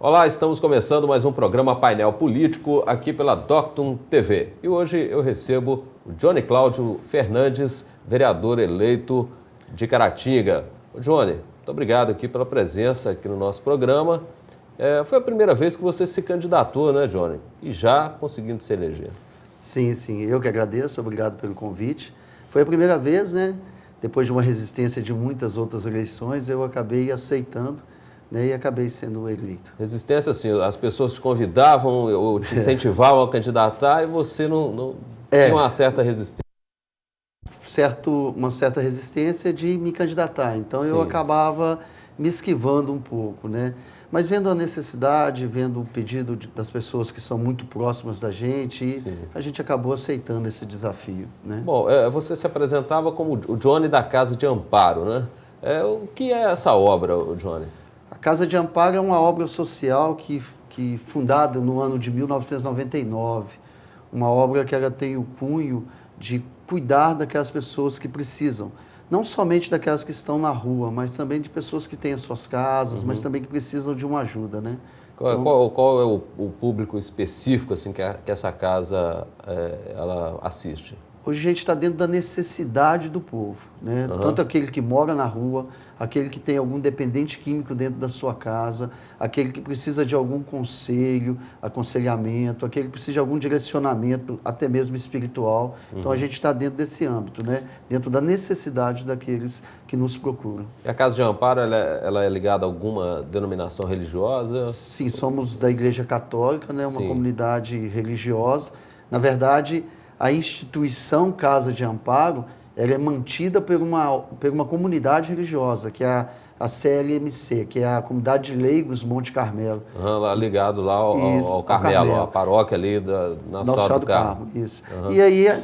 Olá, estamos começando mais um programa Painel Político aqui pela Doctum TV. E hoje eu recebo o Johnny Cláudio Fernandes, vereador eleito de Caratinga. Ô Johnny, muito obrigado aqui pela presença aqui no nosso programa. Foi a primeira vez que você se candidatou, né, Johnny? E já conseguindo se eleger. Sim, eu que agradeço, obrigado pelo convite. Foi a primeira vez, né? Depois de uma resistência de muitas outras eleições, eu acabei aceitando, né, e acabei sendo eleito. Resistência, assim, as pessoas te convidavam ou te incentivavam a candidatar e você não tinha uma certa resistência. Uma certa resistência de me candidatar, então eu acabava me esquivando um pouco, né? Mas vendo a necessidade, vendo o pedido das pessoas que são muito próximas da gente, a gente acabou aceitando esse desafio, né? Bom, você se apresentava como o Johnny da Casa de Amparo, né? O que é essa obra, Johnny? A Casa de Amparo é uma obra social que fundada no ano de 1999, uma obra que ela tem o cunho de cuidar daquelas pessoas que precisam, não somente daquelas que estão na rua, mas também de pessoas que têm as suas casas, mas também que precisam de uma ajuda, né? Qual é o público específico assim, que essa casa ela assiste? Hoje a gente está dentro da necessidade do povo, né? Tanto aquele que mora na rua, aquele que tem algum dependente químico dentro da sua casa, aquele que precisa de algum conselho, aconselhamento, aquele que precisa de algum direcionamento, até mesmo espiritual. Então a gente está dentro desse âmbito, né? Dentro da necessidade daqueles que nos procuram. E a Casa de Amparo ela é ligada a alguma denominação religiosa? Sim, somos da Igreja Católica, né? Uma comunidade religiosa. Na verdade, a instituição Casa de Amparo, ela é mantida por uma comunidade religiosa, que é a CLMC, que é a Comunidade de Leigos Monte Carmelo. Lá ligado lá ao Carmelo, a paróquia ali na Nossa Senhora do Carmo. Isso. E aí,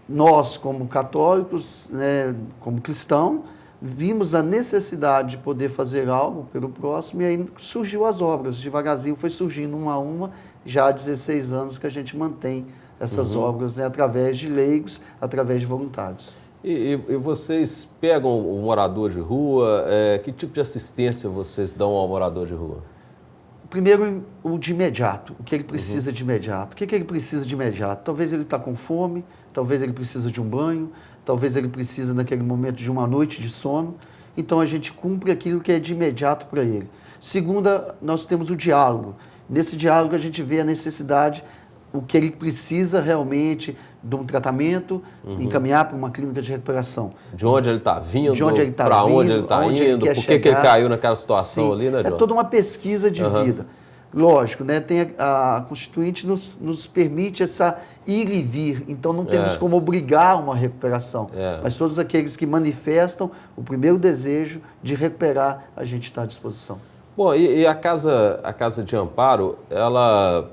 nós, como católicos, né, como cristãos, vimos a necessidade de poder fazer algo pelo próximo e aí surgiu as obras. Devagarzinho foi surgindo uma a uma, já há 16 anos que a gente mantém essas obras, né, através de leigos, através de voluntários. E vocês pegam o morador de rua? Que tipo de assistência vocês dão ao morador de rua? Primeiro, o de imediato, o que ele precisa de imediato. O que ele precisa de imediato? Talvez ele está com fome, talvez ele precisa de um banho, talvez ele precisa naquele momento de uma noite de sono. Então a gente cumpre aquilo que é de imediato para ele. Segunda, nós temos o diálogo. Nesse diálogo a gente vê a necessidade, o que ele precisa realmente de um tratamento, encaminhar para uma clínica de recuperação. De onde ele está vindo, para onde ele está indo, por que ele caiu naquela situação ali, né, João? É toda uma pesquisa de vida. Lógico, né? A Constituinte nos permite essa ir e vir, então não temos como obrigar uma recuperação. Mas todos aqueles que manifestam o primeiro desejo de recuperar, a gente está à disposição. Bom, e a casa de Amparo, ela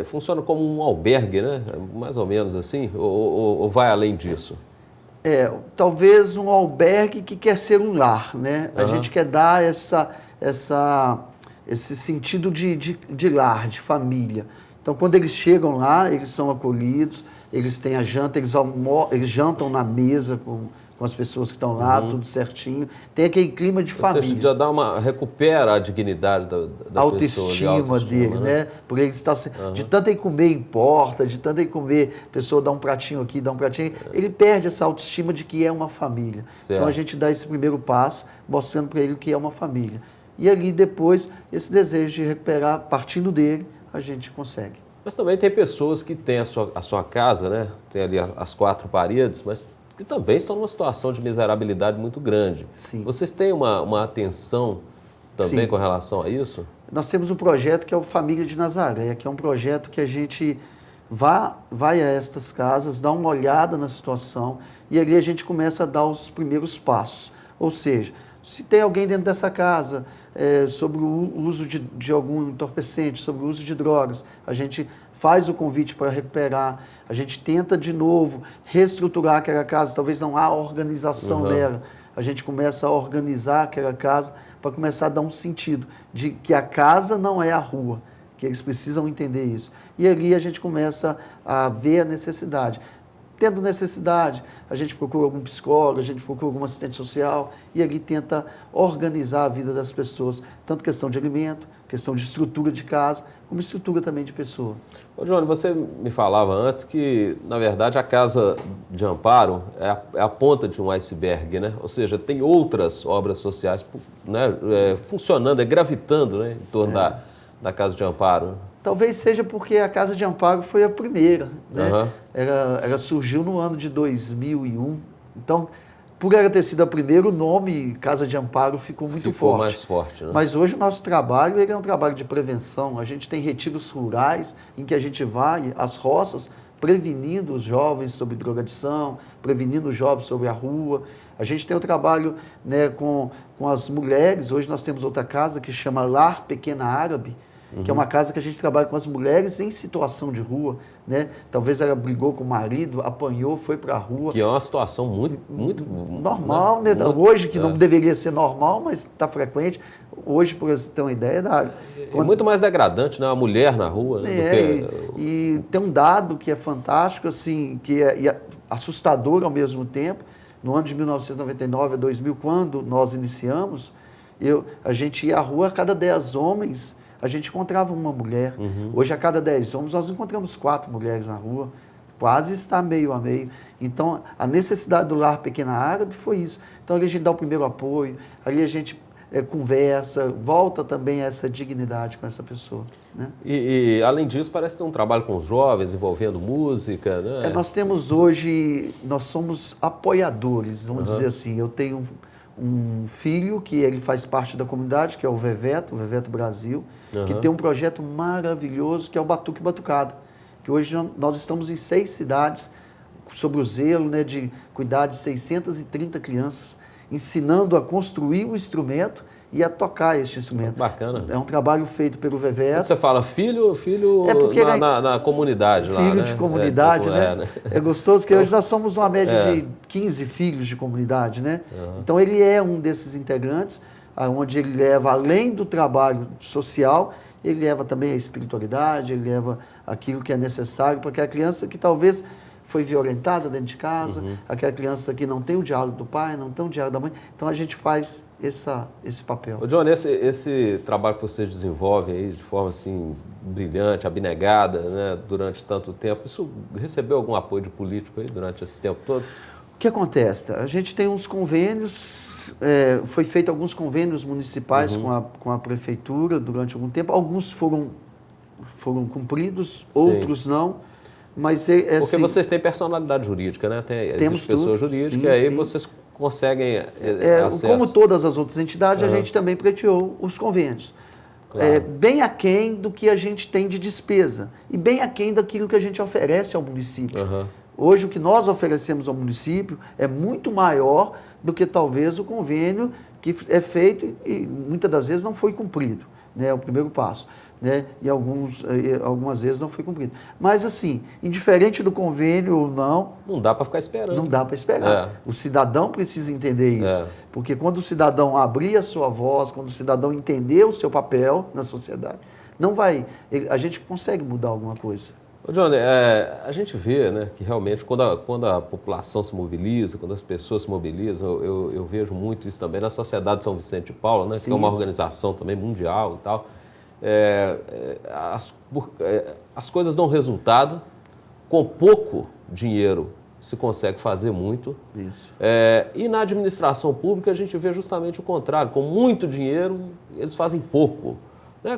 funciona como um albergue, né? Mais ou menos assim, ou vai além disso? Talvez um albergue que quer ser um lar, né? A gente quer dar esse sentido de lar, de família. Então, quando eles chegam lá, eles são acolhidos, eles têm a janta, eles jantam na mesa com as pessoas que estão lá, tudo certinho. Tem aquele clima de família. Ou seja, já recupera a dignidade da autoestima dele, né? Porque ele está de tanto ele comer em porta, de tanto ele comer, a pessoa dá um pratinho aqui, dá um pratinho, ele perde essa autoestima de que é uma família. Então a gente dá esse primeiro passo, mostrando para ele que é uma família. E ali depois, esse desejo de recuperar, partindo dele, a gente consegue. Mas também tem pessoas que têm a sua casa, né? Tem ali as quatro paredes, mas que também estão numa situação de miserabilidade muito grande. Sim. Vocês têm uma atenção também com relação a isso? Nós temos um projeto que é o Família de Nazaré, que é um projeto que a gente vai a estas casas, dá uma olhada na situação e ali a gente começa a dar os primeiros passos. Ou seja, se tem alguém dentro dessa casa sobre o uso de algum entorpecente, sobre o uso de drogas, a gente faz o convite para recuperar, a gente tenta de novo reestruturar aquela casa, talvez não há organização nela, a gente começa a organizar aquela casa para começar a dar um sentido de que a casa não é a rua, que eles precisam entender isso. E ali a gente começa a ver a necessidade. tendo necessidade, a gente procura algum psicólogo, a gente procura algum assistente social e ali tenta organizar a vida das pessoas, tanto questão de alimento, questão de estrutura de casa, como estrutura também de pessoa. Ô, Johnny, você me falava antes que, na verdade, a Casa de Amparo é a ponta de um iceberg, né? Ou seja, tem outras obras sociais, né, funcionando, gravitando, né, em torno da Casa de Amparo. Talvez seja porque a Casa de Amparo foi a primeira, né? Uhum. Ela surgiu no ano de 2001, então, por ela ter sido a primeira, o nome Casa de Amparo ficou muito forte. Mais forte, né? Mas hoje o nosso trabalho ele é um trabalho de prevenção. A gente tem retiros rurais em que a gente vai às roças prevenindo os jovens sobre drogadição, prevenindo os jovens sobre a rua. A gente tem o trabalho, né, com as mulheres. Hoje nós temos outra casa que chama Lar Pequena Árabe, que é uma casa que a gente trabalha com as mulheres em situação de rua, né? Talvez ela brigou com o marido, apanhou, foi para a rua. Que é uma situação muito normal, né? Hoje, que não deveria ser normal, mas está frequente. Hoje, por você ter uma ideia, é muito mais degradante, né? A mulher na rua, né? E tem um dado que é fantástico, assim, que é assustador ao mesmo tempo. No ano de 1999 a 2000, quando nós iniciamos, a gente ia à rua, a cada 10 homens, a gente encontrava uma mulher. Hoje, a cada 10 homens, nós encontramos 4 mulheres na rua. Quase está meio a meio. Então, a necessidade do Lar Pequena Árabe foi isso. Então, ali a gente dá o primeiro apoio, ali a gente conversa, volta também a essa dignidade com essa pessoa. Né? E, além disso, parece ter um trabalho com os jovens, envolvendo música, né? Nós temos hoje, nós somos apoiadores, vamos dizer assim. Eu tenho um filho que ele faz parte da comunidade, que é o Veveto Brasil, que tem um projeto maravilhoso, que é o Batuque Batucada, que hoje nós estamos em 6 cidades, sob o zelo, né, de cuidar de 630 crianças, ensinando a construir o instrumento e a tocar este instrumento. Bacana. É um trabalho feito pelo Veveto. Quando você fala filho na comunidade lá, filho né? de comunidade, né? É gostoso, porque hoje nós somos uma média de 15 filhos de comunidade, né? Então ele é um desses integrantes, onde ele leva, além do trabalho social, ele leva também a espiritualidade, ele leva aquilo que é necessário para que a criança que talvez foi violentada dentro de casa, aquela criança que não tem o diálogo do pai, não tem o diálogo da mãe. Então, a gente faz esse papel. Ô, Johnny, esse trabalho que vocês desenvolvem aí de forma assim brilhante, abnegada, né, durante tanto tempo, isso recebeu algum apoio de político aí durante esse tempo todo? O que acontece? A gente tem uns convênios, foi feito alguns convênios municipais com a prefeitura durante algum tempo. Alguns foram cumpridos, outros não. Mas porque vocês têm personalidade jurídica, né? Temos pessoa jurídica, e aí vocês conseguem acesso. Como todas as outras entidades, a gente também pleiteou os convênios. Claro. Bem aquém do que a gente tem de despesa e bem aquém daquilo que a gente oferece ao município. Hoje, o que nós oferecemos ao município é muito maior do que talvez o convênio que é feito e muitas das vezes não foi cumprido. Né, é o primeiro passo, né, e algumas vezes não foi cumprido. Mas, assim, indiferente do convênio ou não... Não dá para ficar esperando. Não dá para esperar. O cidadão precisa entender isso. Porque quando o cidadão abrir a sua voz, quando o cidadão entender o seu papel na sociedade, a gente consegue mudar alguma coisa. Ô, Johnny, a gente vê, né, que realmente quando a população se mobiliza, quando as pessoas se mobilizam, eu vejo muito isso também na Sociedade de São Vicente de Paulo, né, que é uma organização também mundial e tal. As coisas dão resultado, com pouco dinheiro se consegue fazer muito. Isso. E na administração pública a gente vê justamente o contrário, com muito dinheiro eles fazem pouco.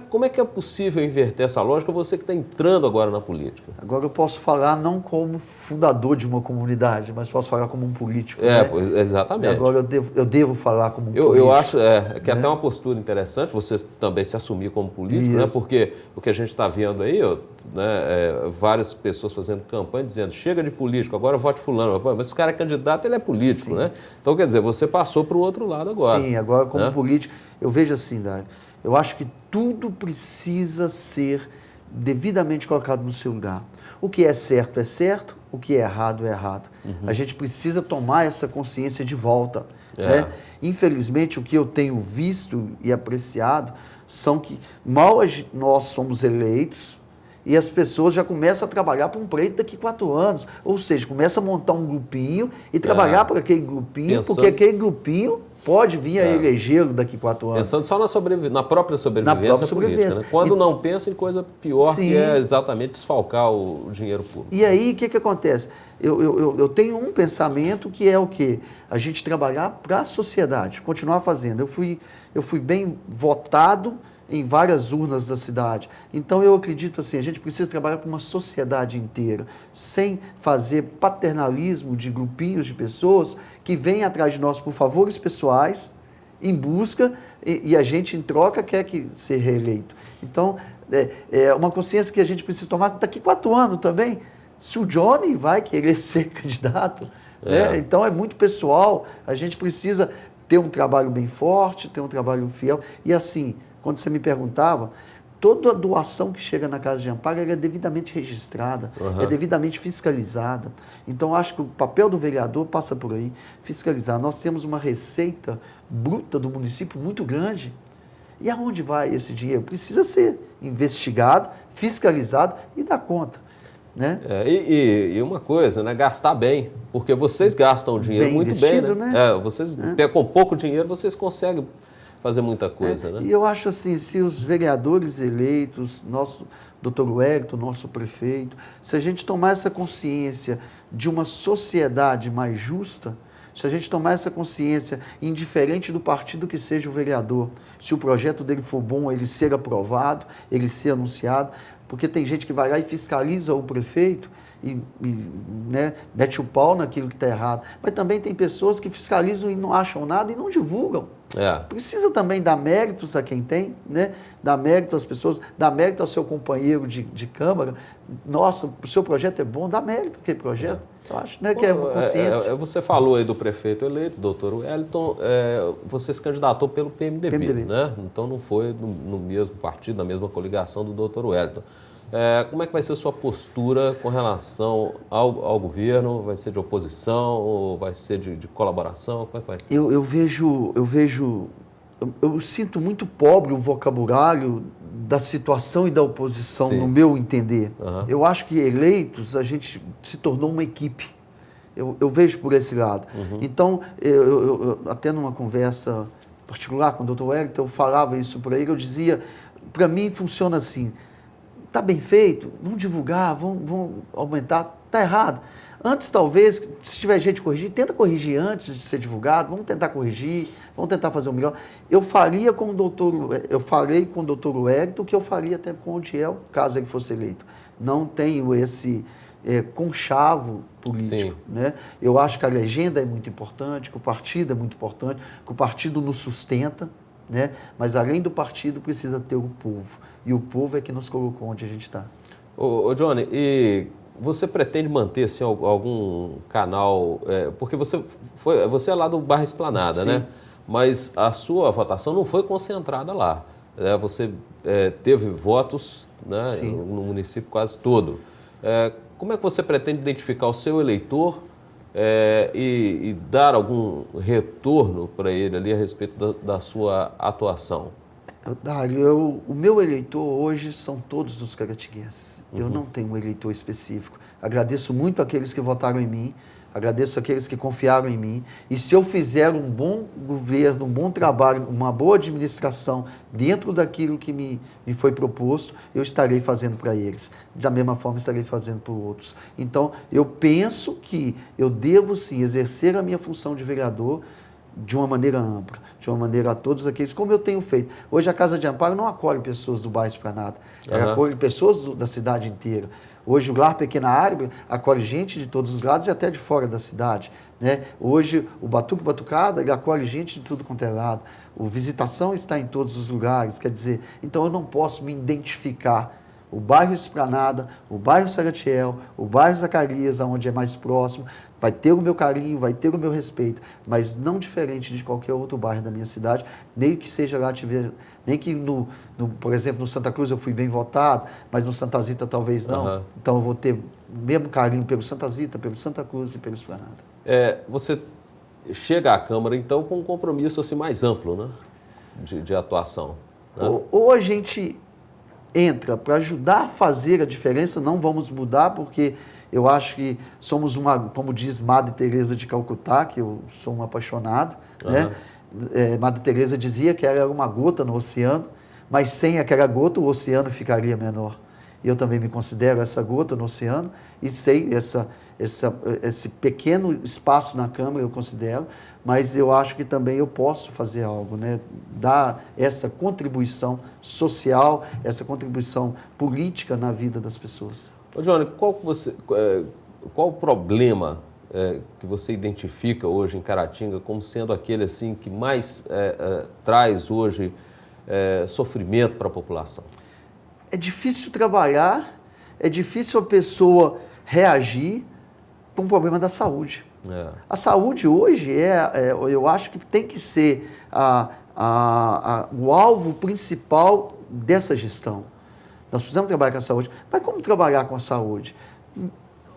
Como é que é possível inverter essa lógica, você que está entrando agora na política? Agora eu posso falar não como fundador de uma comunidade, mas posso falar como um político. Pois, exatamente. Agora eu devo falar como um político. Eu acho que é até uma postura interessante você também se assumir como político, né? Porque o que a gente está vendo aí, várias pessoas fazendo campanha dizendo chega de político, agora vote fulano. Mas se o cara é candidato, ele é político, né? Então, quer dizer, você passou para o outro lado agora. Sim, agora como político, eu vejo assim, Dário, eu acho que tudo precisa ser devidamente colocado no seu lugar. O que é certo, o que é errado. A gente precisa tomar essa consciência de volta. Né? Infelizmente, o que eu tenho visto e apreciado são que mal nós somos eleitos e as pessoas já começam a trabalhar para um pleito daqui a 4 anos. Ou seja, começa a montar um grupinho e trabalhar para aquele grupinho, porque aquele grupinho pode vir a elegê-lo daqui a 4 anos. Pensando só na própria sobrevivência política. Né? Quando não pensa em coisa pior, que é exatamente desfalcar o dinheiro público. E aí, o que acontece? Eu tenho um pensamento que é o quê? A gente trabalhar para a sociedade, continuar fazendo. Eu fui bem votado em várias urnas da cidade. Então, eu acredito assim, a gente precisa trabalhar com uma sociedade inteira, sem fazer paternalismo de grupinhos de pessoas que vêm atrás de nós por favores pessoais, em busca, e a gente, em troca, quer ser reeleito. Então, é uma consciência que a gente precisa tomar daqui a 4 anos também. Se o Johnny vai querer ser candidato, né? Então é muito pessoal, a gente precisa ter um trabalho bem forte, ter um trabalho fiel. E assim, quando você me perguntava, toda a doação que chega na Casa de Amparo é devidamente registrada, é devidamente fiscalizada. Então, acho que o papel do vereador passa por aí, fiscalizar. Nós temos uma receita bruta do município muito grande. E aonde vai esse dinheiro? Precisa ser investigado, fiscalizado e dar conta. Né? E uma coisa, né? Gastar bem, porque vocês gastam o dinheiro bem muito investido, bem. Né? Vocês, com pouco dinheiro, vocês conseguem fazer muita coisa. Né? E eu acho assim, se os vereadores eleitos, nosso doutor Wellington, nosso prefeito, se a gente tomar essa consciência de uma sociedade mais justa, se a gente tomar essa consciência, indiferente do partido que seja o vereador, se o projeto dele for bom, ele ser aprovado, ele ser anunciado, porque tem gente que vai lá e fiscaliza o prefeito e né, mete o pau naquilo que está errado. Mas também tem pessoas que fiscalizam e não acham nada e não divulgam. Precisa também dar méritos a quem tem, né? Dar mérito às pessoas, dar mérito ao seu companheiro de Câmara. Nossa, o seu projeto é bom, dá mérito àquele projeto. Eu acho, né, que é uma consciência. Você falou aí do prefeito eleito, doutor Wellington, você se candidatou pelo PMDB, né? Então não foi no mesmo partido, na mesma coligação do doutor Wellington. Como é que vai ser a sua postura com relação ao governo? Vai ser de oposição ou vai ser de colaboração? Como é que vai ser? Eu sinto muito pobre o vocabulário da situação e da oposição, no meu entender. Eu acho que eleitos, a gente se tornou uma equipe. Eu vejo por esse lado. Então, eu até numa conversa particular com o doutor Wellington, eu falava isso para ele, eu dizia, para mim funciona assim, está bem feito, vamos divulgar, vamos aumentar, está errado. Antes, talvez, se tiver jeito de corrigir, tenta corrigir antes de ser divulgado, vamos tentar corrigir, vamos tentar fazer o melhor. Eu falei com o doutor Wellington o que eu faria até com o Odiel, caso ele fosse eleito. Não tenho esse conchavo político. Né? Eu acho que a legenda é muito importante, que o partido é muito importante, que o partido nos sustenta, né? Mas além do partido precisa ter o povo. E o povo é que nos colocou onde a gente está. Ô Johnny, e você pretende manter assim, algum canal, porque você é lá do bairro Esplanada, né? Mas a sua votação não foi concentrada lá. Você teve votos, né, no município quase todo. Como é que você pretende identificar o seu eleitor e dar algum retorno para ele ali a respeito da sua atuação? Dário, o meu eleitor hoje são todos os caratinguenses. Eu não tenho um eleitor específico. Agradeço muito aqueles que votaram em mim, agradeço aqueles que confiaram em mim. E se eu fizer um bom governo, um bom trabalho, uma boa administração dentro daquilo que me foi proposto, eu estarei fazendo para eles. Da mesma forma, estarei fazendo para outros. Então, eu penso que eu devo, sim, exercer a minha função de vereador de uma maneira ampla, de uma maneira a todos aqueles, como eu tenho feito. Hoje a Casa de Amparo não acolhe pessoas do bairro Esplanada, ela acolhe pessoas da cidade inteira. Hoje o Lar Pequena Árvore acolhe gente de todos os lados e até de fora da cidade. Né? Hoje o Batuque Batucada ele acolhe gente de tudo quanto é lado. O Visitação está em todos os lugares, quer dizer, então eu não posso me identificar. O bairro Esplanada, o bairro Salatiel, o bairro Zacarias, onde é mais próximo, vai ter o meu carinho, vai ter o meu respeito, mas não diferente de qualquer outro bairro da minha cidade, nem que seja lá, nem que, por exemplo, no Santa Cruz eu fui bem votado, mas no Santa Zita talvez não. Então eu vou ter o mesmo carinho pelo Santa Zita, pelo Santa Cruz e pelo Esplanada. Você chega à Câmara, então, com um compromisso assim, mais amplo, né? de atuação. Né? Ou a gente entra para ajudar a fazer a diferença, não vamos mudar, porque eu acho que somos como diz Madre Teresa de Calcutá, que eu sou um apaixonado, né? Madre Teresa dizia que ela era uma gota no oceano, mas sem aquela gota o oceano ficaria menor. Eu também me considero essa gota no oceano e sei esse pequeno espaço na Câmara eu considero, mas eu acho que também eu posso fazer algo, né? Dar essa contribuição social, essa contribuição política na vida das pessoas. Ô, Johnny, qual o problema que você identifica hoje em Caratinga como sendo aquele assim, que mais traz hoje sofrimento para a população? É difícil trabalhar, é difícil a pessoa reagir com o problema da saúde. A saúde hoje eu acho que tem que ser o alvo principal dessa gestão. Nós precisamos trabalhar com a saúde. Mas como trabalhar com a saúde?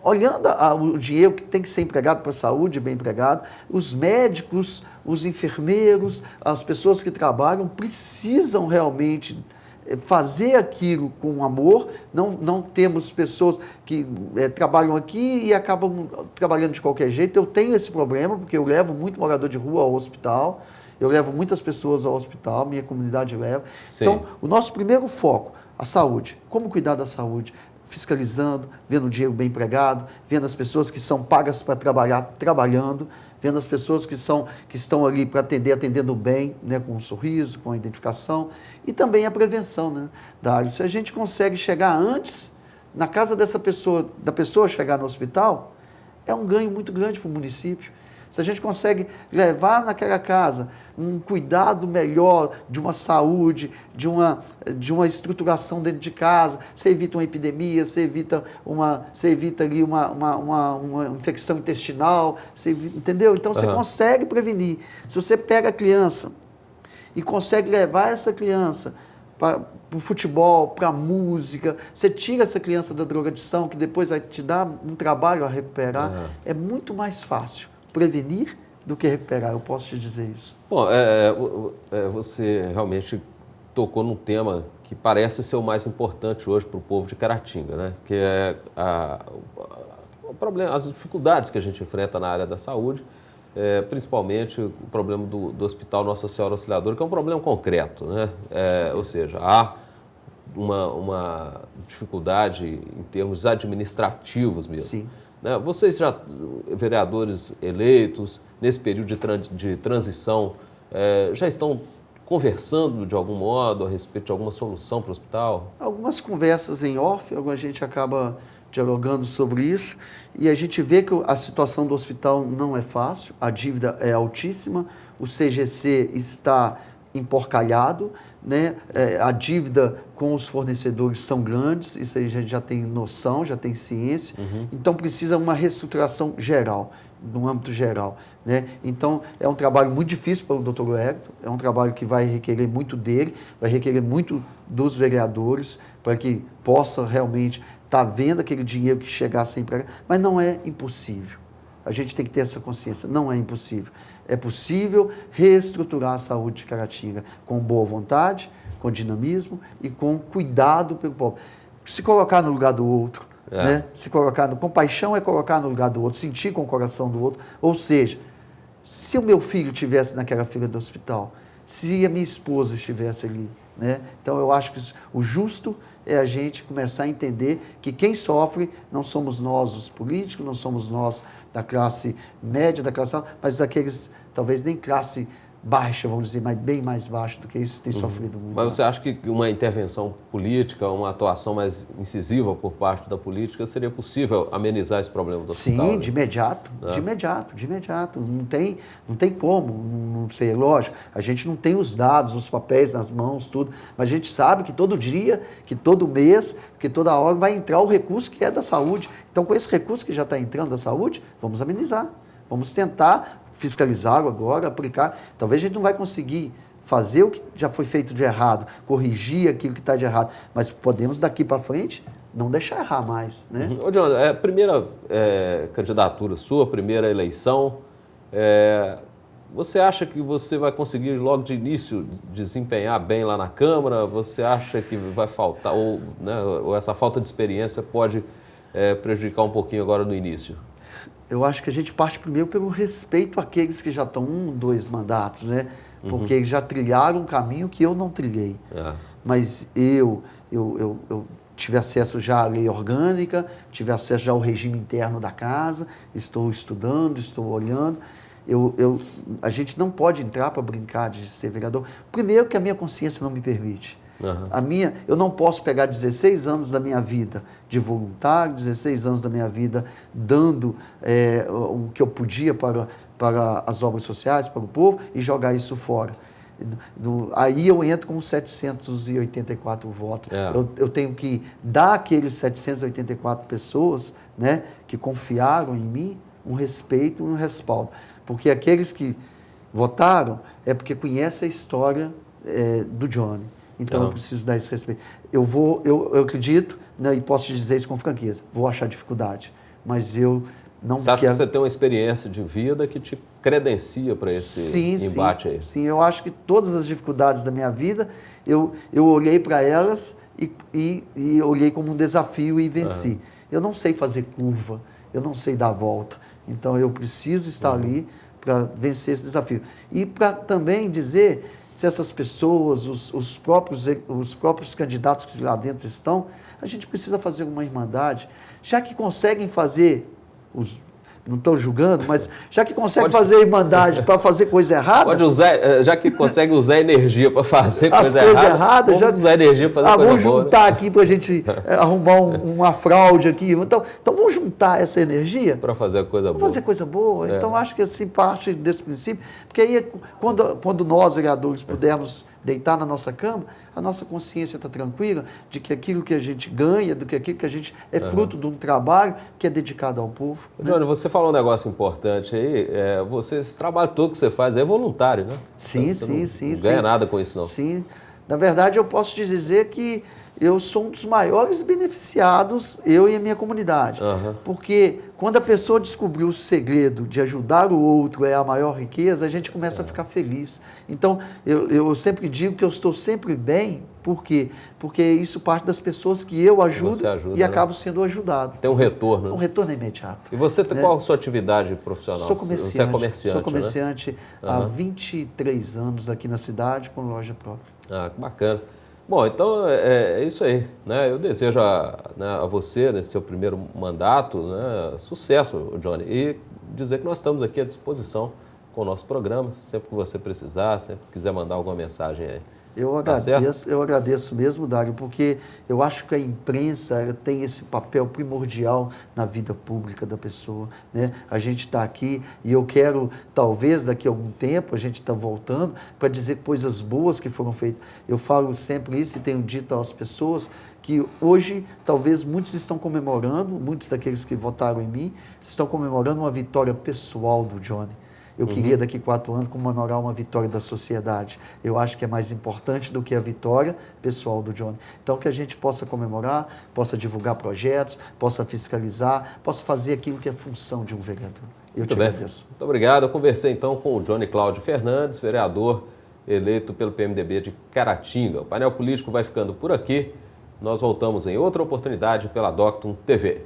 Olhando o dinheiro que tem que ser empregado para a saúde, bem empregado, os médicos, os enfermeiros, as pessoas que trabalham precisam realmente fazer aquilo com amor. Não temos pessoas que trabalham aqui e acabam trabalhando de qualquer jeito. Eu tenho esse problema, porque eu levo muito morador de rua ao hospital, eu levo muitas pessoas ao hospital, minha comunidade leva. Sim. Então, o nosso primeiro foco, a saúde. Como cuidar da saúde? Fiscalizando, vendo o dinheiro bem empregado, vendo as pessoas que são pagas para trabalhar, trabalhando, vendo as pessoas que estão ali para atendendo bem, né, com um sorriso, com a identificação, e também a prevenção, né, Dário? Se a gente consegue chegar antes, na casa dessa pessoa, da pessoa chegar no hospital, é um ganho muito grande para o município. Se a gente consegue levar naquela casa um cuidado melhor de uma saúde, de uma estruturação dentro de casa, você evita uma epidemia, você evita ali uma infecção intestinal, entendeu? Então você consegue prevenir. Se você pega a criança e consegue levar essa criança para o futebol, para a música, você tira essa criança da drogadição, que depois vai te dar um trabalho a recuperar, é muito mais fácil prevenir do que recuperar, eu posso te dizer isso. Bom, você realmente tocou num tema que parece ser o mais importante hoje para o povo de Caratinga, né? Que é o problema, as dificuldades que a gente enfrenta na área da saúde, principalmente o problema do Hospital Nossa Senhora Auxiliadora, que é um problema concreto, né? Ou seja, há uma dificuldade em termos administrativos mesmo. Sim. Vocês já, vereadores eleitos, nesse período de transição, já estão conversando de algum modo a respeito de alguma solução para o hospital? Algumas conversas em off, a gente acaba dialogando sobre isso, e a gente vê que a situação do hospital não é fácil, a dívida é altíssima, o CGC está emporcalhado, né? A dívida com os fornecedores são grandes, isso aí a gente já tem noção, já tem ciência, então precisa uma reestruturação geral, no âmbito geral, né? Então é um trabalho muito difícil para o doutor Hélito, é um trabalho que vai requerer muito dele, vai requerer muito dos vereadores, para que possa realmente estar vendo aquele dinheiro que chegar sem empregar, mas não é impossível. A gente tem que ter essa consciência, não é impossível. É possível reestruturar a saúde de Caratinga com boa vontade, com dinamismo e com cuidado pelo povo. Se colocar no lugar do outro, né? Se colocar compaixão é colocar no lugar do outro, sentir com o coração do outro. Ou seja, se o meu filho estivesse naquela fila do hospital, se a minha esposa estivesse ali, né? Então eu acho que o justo é a gente começar a entender que quem sofre não somos nós os políticos, não somos nós da classe média, da classe alta, mas aqueles, talvez nem classe baixa, vamos dizer, mas bem mais baixo do que isso, tem sofrido muito. Mas você acha que uma intervenção política, uma atuação mais incisiva por parte da política, seria possível amenizar esse problema do hospital? Sim, né? De imediato. Não tem como, não sei, lógico. A gente não tem os dados, os papéis nas mãos, tudo, mas a gente sabe que todo dia, que todo mês, que toda hora vai entrar o recurso que é da saúde. Então, com esse recurso que já está entrando da saúde, vamos amenizar. Vamos tentar fiscalizar agora, aplicar. Talvez a gente não vai conseguir fazer o que já foi feito de errado, corrigir aquilo que está de errado, mas podemos daqui para frente não deixar errar mais, né? Ô, John, primeira candidatura sua, primeira eleição, Você acha que você vai conseguir logo de início desempenhar bem lá na Câmara? Você acha que vai faltar, ou essa falta de experiência pode prejudicar um pouquinho agora no início? Eu acho que a gente parte primeiro pelo respeito àqueles que já estão 1, 2 mandatos, né? Porque eles já trilharam um caminho que eu não trilhei. Mas eu tive acesso já à lei orgânica, tive acesso já ao regime interno da casa, estou estudando, estou olhando. A gente não pode entrar para brincar de ser vereador. Primeiro que a minha consciência não me permite. Eu não posso pegar 16 anos da minha vida de voluntário, 16 anos da minha vida dando o que eu podia para as obras sociais, para o povo, e jogar isso fora. Aí eu entro com 784 votos. Eu tenho que dar àqueles 784 pessoas, né, que confiaram em mim um respeito e um respaldo. Porque aqueles que votaram é porque conhecem a história do Johnny. Então eu preciso dar esse respeito. Eu acredito, né, e posso te dizer isso com franqueza, vou achar dificuldade, mas eu não Você acha que você tem uma experiência de vida que te credencia para esse embate aí? Sim, eu acho que todas as dificuldades da minha vida, eu olhei para elas e olhei como um desafio e venci. Eu não sei fazer curva, eu não sei dar volta, então eu preciso estar ali para vencer esse desafio. E para também dizer se essas pessoas, os próprios candidatos que lá dentro estão, a gente precisa fazer uma irmandade, já que conseguem fazer não estou julgando, mas já que consegue fazer irmandade para fazer coisa errada... Pode usar, já que consegue usar energia para fazer as coisas erradas, vamos usar energia para fazer coisa vamos boa, juntar né? aqui para a gente arrumar uma fraude aqui. Então vamos juntar essa energia... Para fazer coisa boa. Fazer coisa boa. Então acho que assim parte desse princípio, porque aí quando nós, vereadores, pudermos deitar na nossa cama, a nossa consciência está tranquila de que aquilo que a gente ganha, do que aquilo que a gente é fruto de um trabalho que é dedicado ao povo. Johnny, você falou um negócio importante aí, esse trabalho todo que você faz é voluntário, né? Sim. Não ganha nada com isso, não. Sim. Na verdade, eu posso te dizer que eu sou um dos maiores beneficiados, eu e a minha comunidade. Porque quando a pessoa descobriu o segredo de ajudar o outro é a maior riqueza, a gente começa a ficar feliz. Então, eu sempre digo que eu estou sempre bem, por quê? Porque isso parte das pessoas que eu ajudo e acabo sendo ajudado. Tem um retorno. Um retorno é imediato. E você, qual a sua atividade profissional? Sou comerciante. Você é comerciante, sou comerciante, né? há 23 anos aqui na cidade com loja própria. Que bacana. Bom, então é isso aí, né? Eu desejo a você, nesse seu primeiro mandato, né, sucesso, Johnny, e dizer que nós estamos aqui à disposição com o nosso programa, sempre que você precisar, sempre que quiser mandar alguma mensagem aí. Eu agradeço mesmo, Dário, porque eu acho que a imprensa ela tem esse papel primordial na vida pública da pessoa, né? A gente está aqui e eu quero, talvez daqui a algum tempo, a gente está voltando para dizer coisas boas que foram feitas. Eu falo sempre isso e tenho dito às pessoas que hoje, talvez muitos estão comemorando, muitos daqueles que votaram em mim, estão comemorando uma vitória pessoal do Johnny. Eu queria, daqui a 4 anos, comemorar uma vitória da sociedade. Eu acho que é mais importante do que a vitória pessoal do Johnny. Então, que a gente possa comemorar, possa divulgar projetos, possa fiscalizar, possa fazer aquilo que é função de um vereador. Eu te agradeço. Muito obrigado. Eu conversei, então, com o Johnny Cláudio Fernandes, vereador eleito pelo PMDB de Caratinga. O painel político vai ficando por aqui. Nós voltamos em outra oportunidade pela Doctum TV.